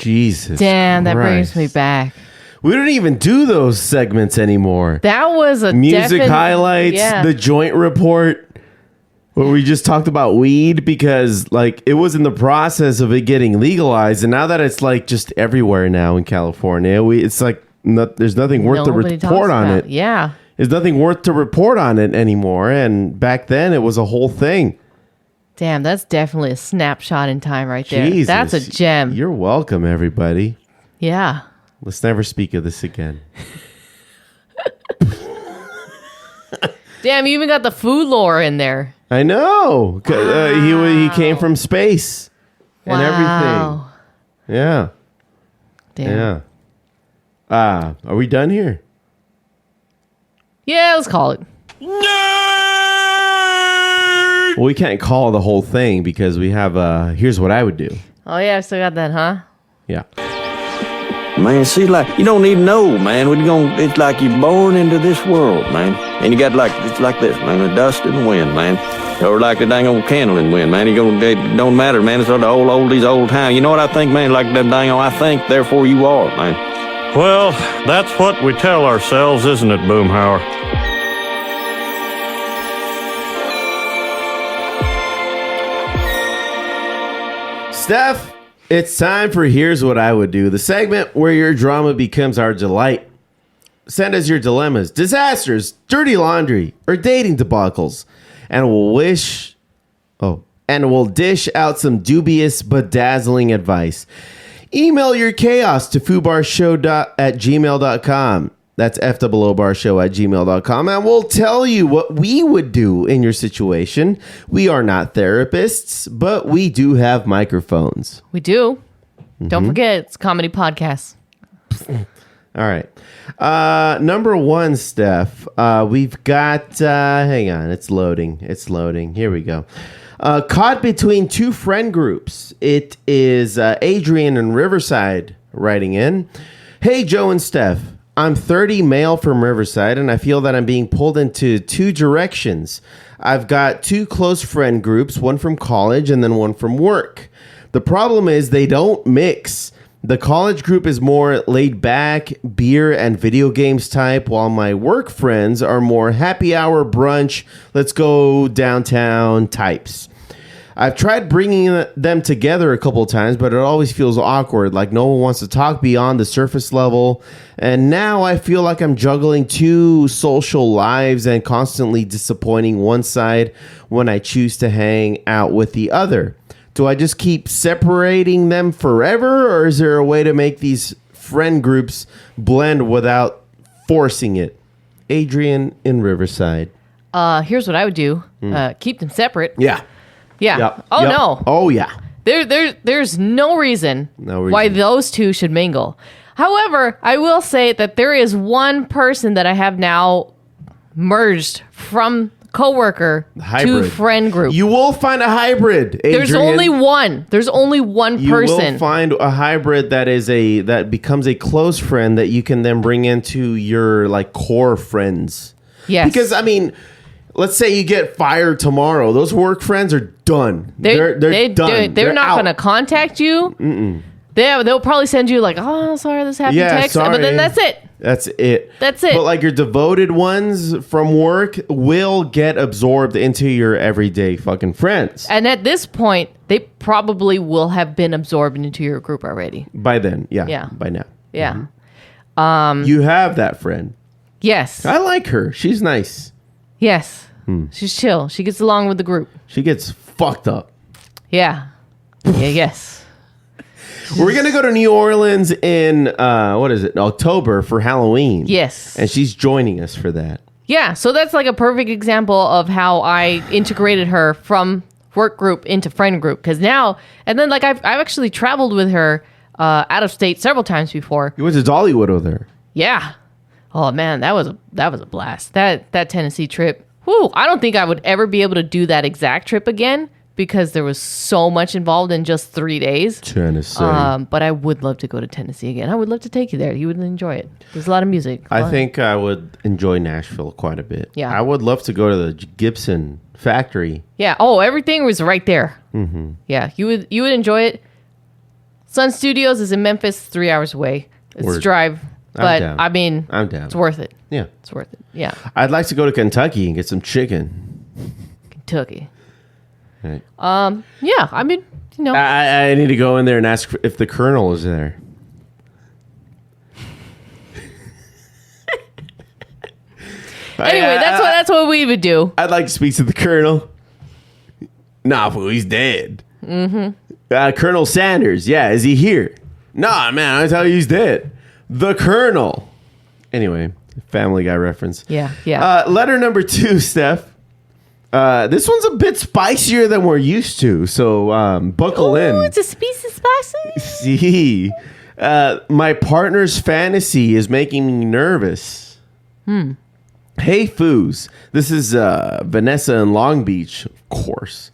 Jesus. Damn, that brings Christ. me back. We don't even do those segments anymore. That was a music highlights, yeah. the joint report, where we just talked about weed because like it was in the process of it getting legalized, and now that it's like just everywhere now in California, it's like there's nothing worth to Nobody report talks on about it. Yeah. There's nothing worth to report on it anymore, and back then it was a whole thing. Damn, that's definitely a snapshot in time right there. Jesus, That's a gem. You're welcome, everybody. Yeah. Let's never speak of this again. Damn, you even got the food lore in there. I know. He came from space and Wow. everything. Yeah. Damn. Yeah. Are we done here? Yeah, let's call it. Well, we can't call the whole thing because we have here's what I would do. Oh, yeah, I still got that, huh? Yeah. Man, see, like, you don't even know, man. When you gonna, it's like you're born into this world, man. And you got it's like this, man, the dust and the wind, man. Or like the dang old candle in the wind, man. It don't matter, man. It's all the oldies, old time. You know what I think, man? Like them dang old, I think, therefore you are, man. Well, that's what we tell ourselves, isn't it, Boomhauer? Steph, it's time for Here's What I Would Do, the segment where your drama becomes our delight. Send us your dilemmas, disasters, dirty laundry, or dating debacles, and we'll dish out some dubious but dazzling advice. Email your chaos to foobarshow@gmail.com. That's FOObarshow@gmail.com, and we'll tell you what we would do in your situation. We are not therapists, but we do have microphones. We do. Don't forget, it's a comedy podcast. All right. Number one, Steph. We've got, hang on, it's loading. Here we go. Caught between two friend groups. It is Adrian and Riverside writing in. Hey, Joe and Steph. I'm 30, male from Riverside, and I feel that I'm being pulled into two directions. I've got two close friend groups, one from college and then one from work. The problem is they don't mix. The college group is more laid back, beer and video games type, while my work friends are more happy hour, brunch, let's go downtown types. I've tried bringing them together a couple of times, but it always feels awkward, like no one wants to talk beyond the surface level. And now I feel like I'm juggling two social lives and constantly disappointing one side when I choose to hang out with the other. Do I just keep separating them forever, or is there a way to make these friend groups blend without forcing it? Adrian in Riverside. Here's what I would do. Keep them separate. Yeah. Yeah. Yep. Oh, Yep. no. Oh, yeah. There's no reason why those two should mingle. However, I will say that there is one person that I have now merged from coworker to friend group. You will find a hybrid, Adrian. There's only one. There's only one person. You will find a hybrid that becomes a close friend that you can then bring into your like core friends. Yes. Because I mean, let's say you get fired tomorrow. Those work friends are done. They're done. They're not going to contact you. Mm-mm. They'll probably send you like, oh, sorry, this happened text. Sorry. But then that's it. That's it. That's it. But like your devoted ones from work will get absorbed into your everyday fucking friends. And at this point, they probably will have been absorbed into your group already. By then, yeah. Yeah. By now. Yeah. You have that friend. Yes. I like her. She's nice. Yes. She's chill. She gets along with the group. She gets fucked up. Yeah. Yes. We're going to go to New Orleans in, October for Halloween. Yes. And she's joining us for that. Yeah. So that's like a perfect example of how I integrated her from work group into friend group. Because now, and then like I've actually traveled with her out of state several times before. You went to Dollywood with her. Yeah. Oh man, that was a blast. That Tennessee trip. Whew, I don't think I would ever be able to do that exact trip again because there was so much involved in just 3 days. Tennessee. But I would love to go to Tennessee again. I would love to take you there. You would enjoy it. There's a lot of music. I think I would enjoy Nashville quite a bit. Yeah. I would love to go to the Gibson factory. Yeah. Oh, everything was right there. Mm-hmm. Yeah. You would enjoy it. Sun Studios is in Memphis, 3 hours away. It's Word. a drive, but down. I mean, I'm down. It's worth it. Yeah. It's worth it. Yeah. I'd like to go to Kentucky and get some chicken. Kentucky. Right. Yeah, I mean, you know. I need to go in there and ask if the Colonel is there. Anyway, that's what we would do. I'd like to speak to the Colonel. Nah, fool, he's dead. Mm-hmm. Colonel Sanders, yeah, is he here? Nah, man, I tell you, he's dead. The Colonel. Anyway, Family Guy reference. Yeah, yeah. Letter number 2, Steph. This one's a bit spicier than we're used to, so buckle in. It's a spicy spicy. See, my partner's fantasy is making me nervous. Hey, Foos. This is Vanessa in Long Beach, of course.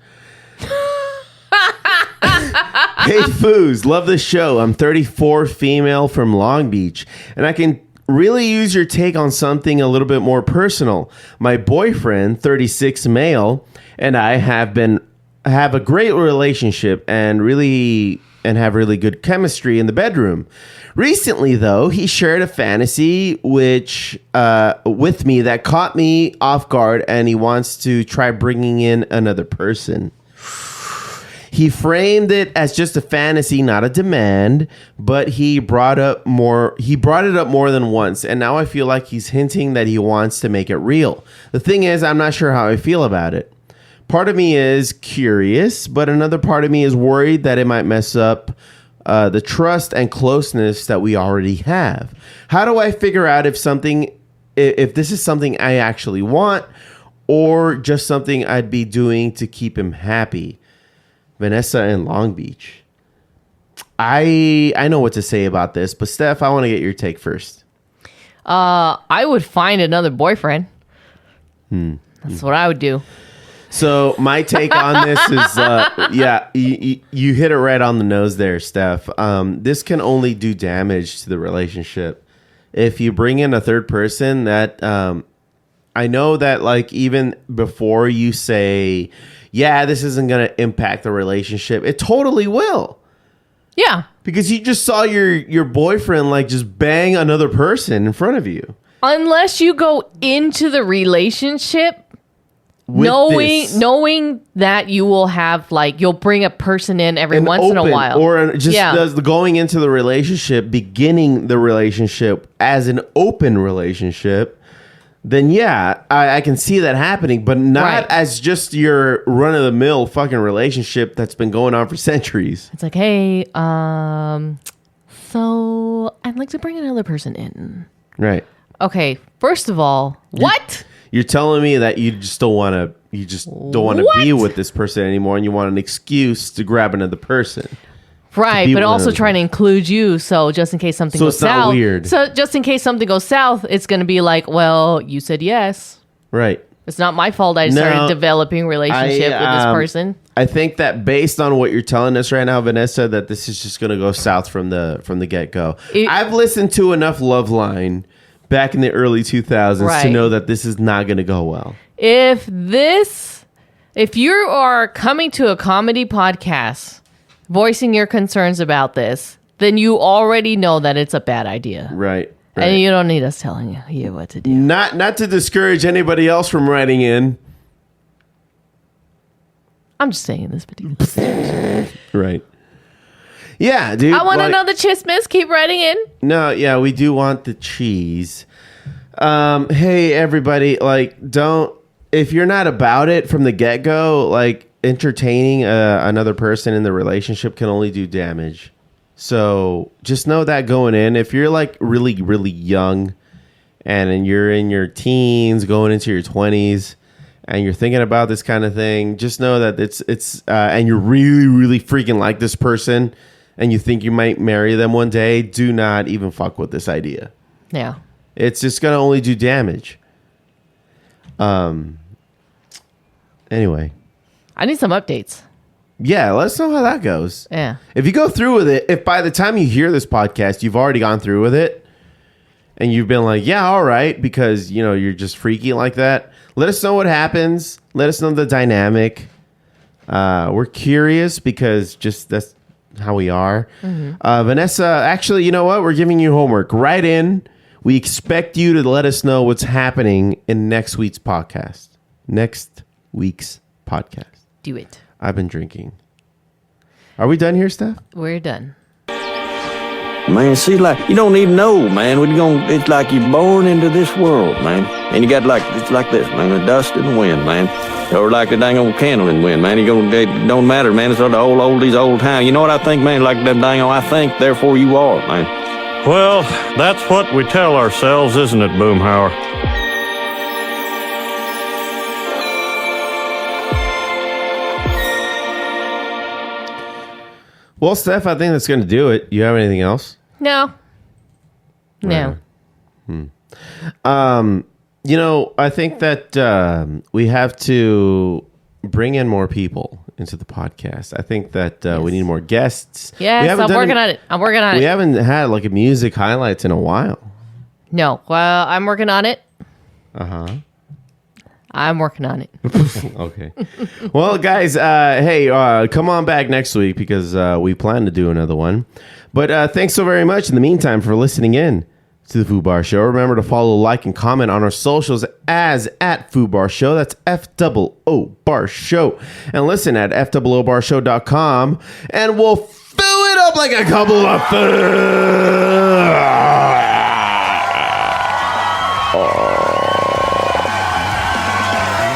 Hey, Foos. Love the show. I'm 34, female from Long Beach, and I can really use your take on something a little bit more personal. My boyfriend, 36, male, and I have a great relationship and have really good chemistry in the bedroom. Recently, though, he shared a fantasy with me that caught me off guard, and he wants to try bringing in another person. He framed it as just a fantasy, not a demand, but he brought it up more than once, and now I feel like he's hinting that he wants to make it real. The thing is, I'm not sure how I feel about it. Part of me is curious, but another part of me is worried that it might mess up the trust and closeness that we already have. How do I figure out if this is something I actually want, or just something I'd be doing to keep him happy? Vanessa in Long Beach. I know what to say about this, but Steph, I want to get your take first. I would find another boyfriend. That's what I would do. So my take on this is, you hit it right on the nose there, Steph. This can only do damage to the relationship. If you bring in a third person, that I know that, like, even before you say, yeah, this isn't going to impact the relationship, it totally will. Yeah. Because you just saw your boyfriend, like, just bang another person in front of you. Unless you go into the relationship knowing that you will have, like, you'll bring a person in every once in a while. Or just going into the relationship, beginning the relationship as an open relationship, then yeah, I can see that happening, but not as just your run-of-the-mill fucking relationship that's been going on for centuries. It's like, hey, so I'd like to bring another person in. Right. Okay, first of all, what? You're telling me that you just don't want to be with this person anymore, and you want an excuse to grab another person. Right, but also trying to include you, so just in case something goes south. So it's not weird. So just in case something goes south, it's going to be like, well, you said yes. Right. It's not my fault I started developing a relationship with this person. I think that based on what you're telling us right now, Vanessa, that this is just going to go south from the get-go. I've listened to enough Loveline back in the early 2000s to know that this is not going to go well. If you are coming to a comedy podcast voicing your concerns about this, then you already know that it's a bad idea. Right. And you don't need us telling you what to do. Not to discourage anybody else from writing in. I'm just saying this particular situation. Right. Yeah, dude. I want to know the chismis. Keep writing in. No, yeah, we do want the cheese. Hey, everybody, like, if you're not about it from the get-go, like, entertaining another person in the relationship can only do damage. So just know that going in, if you're like really, really young and you're in your teens going into your 20s and you're thinking about this kind of thing, just know that it's and you're really, really freaking like this person and you think you might marry them one day, do not even fuck with this idea. Yeah. It's just going to only do damage. Anyway. I need some updates. Yeah, let us know how that goes. Yeah. If you go through with it, if by the time you hear this podcast, you've already gone through with it and you've been like, yeah, all right, because, you know, you're just freaky like that, let us know what happens. Let us know the dynamic. We're curious because just how we are. Mm-hmm. Vanessa, actually, you know what? We're giving you homework. Write in. We expect you to let us know what's happening in next week's podcast. Do it. I've been drinking. Are we done here, Steph? We're done. Man, see, like, you don't even know, man. When you gonna, it's like you're born into this world, man. And you got like, it's like this, man, the dust and the wind, man. Or like the dang old candle in the wind, man. It don't matter, man. It's all the oldies, old time. You know what I think, man? Like that dang old, I think, therefore you are, man. Well, that's what we tell ourselves, isn't it, Boomhauer? Well, Steph, I think that's going to do it. You have anything else? No. No. You know, I think that we have to bring in more people into the podcast. I think that we need more guests. Yes, I'm working on it. We haven't had like a music highlights in a while. No. Well, I'm working on it. Uh-huh. I'm working on it. Okay. Well, guys, hey, come on back next week because we plan to do another one. But thanks so very much in the meantime for listening in to the Foo Bar Show. Remember to follow, like, and comment on our socials as at Foo Bar Show. That's FOO Bar Show. And listen at FOOBarshow.com and we'll fill it up like a couple of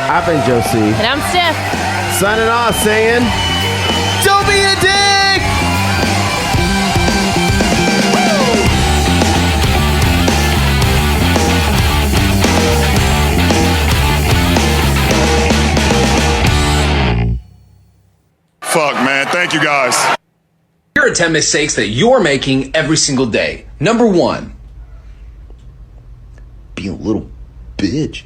I've been Josie. And I'm Steph. Signing off saying, don't be a dick! Fuck, man. Thank you, guys. Here are 10 mistakes that you're making every single day. Number 1. Be a little bitch.